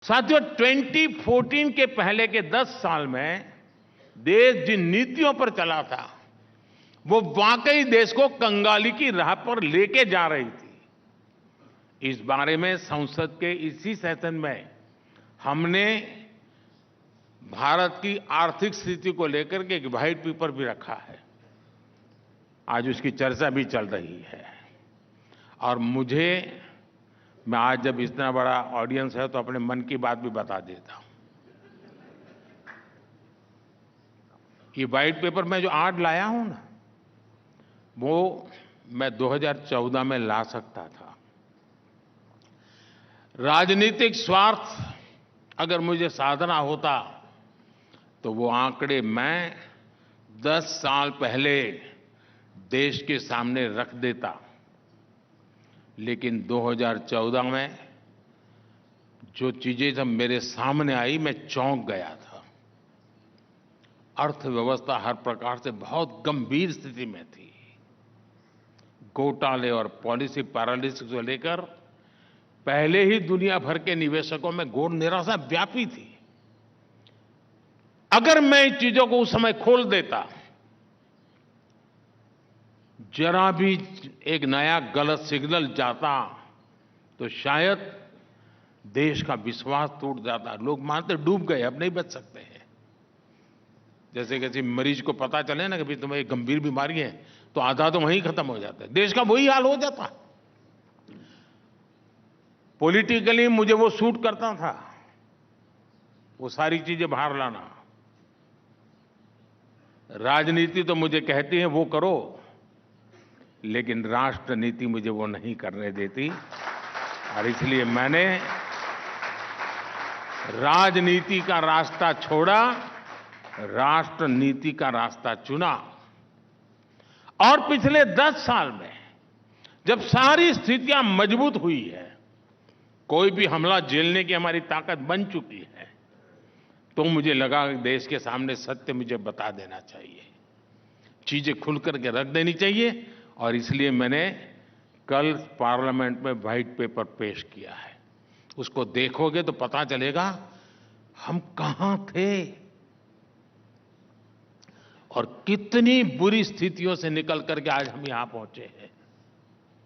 साथियों, 2014 के पहले के 10 साल में देश जिन नीतियों पर चला था, वो वाकई देश को कंगाली की राह पर लेके जा रही थी। इस बारे में संसद के इसी सेशन में हमने भारत की आर्थिक स्थिति को लेकर के एक व्हाइट पेपर भी रखा है। आज उसकी चर्चा भी चल रही है। और मैं आज जब इतना बड़ा ऑडियंस है तो अपने मन की बात भी बता देता हूं। ये व्हाइट पेपर मैं जो आज लाया हूं ना, वो मैं 2014 में ला सकता था। राजनीतिक स्वार्थ अगर मुझे साधना होता तो वो आंकड़े मैं 10 साल पहले देश के सामने रख देता। लेकिन 2014 में जो चीजें जब मेरे सामने आई, मैं चौंक गया था। अर्थव्यवस्था हर प्रकार से बहुत गंभीर स्थिति में थी। घोटाले और पॉलिसी पैरालिसिस को लेकर पहले ही दुनिया भर के निवेशकों में घोर निराशा व्यापी थी। अगर मैं इन चीजों को उस समय खोल देता, जरा भी एक नया गलत सिग्नल जाता तो शायद देश का विश्वास टूट जाता। लोग मानते डूब गए, अब नहीं बच सकते हैं। जैसे किसी मरीज को पता चले ना कि भाई तुम्हें एक गंभीर बीमारी है, तो आधा तो वहीं खत्म हो जाता है। देश का वही हाल हो जाता। पॉलिटिकली मुझे वो सूट करता था, वो सारी चीजें बाहर लाना। राजनीति तो मुझे कहती है वो करो, लेकिन राष्ट्रनीति मुझे वो नहीं करने देती। और इसलिए मैंने राजनीति का रास्ता छोड़ा, राष्ट्रनीति का रास्ता चुना। और पिछले 10 साल में जब सारी स्थितियां मजबूत हुई है, कोई भी हमला झेलने की हमारी ताकत बन चुकी है, तो मुझे लगा कि देश के सामने सत्य मुझे बता देना चाहिए, चीजें खुल करके रख देनी चाहिए। और इसलिए मैंने कल पार्लियामेंट में व्हाइट पेपर पेश किया है। उसको देखोगे तो पता चलेगा हम कहां थे और कितनी बुरी स्थितियों से निकल करके आज हम यहां पहुंचे हैं।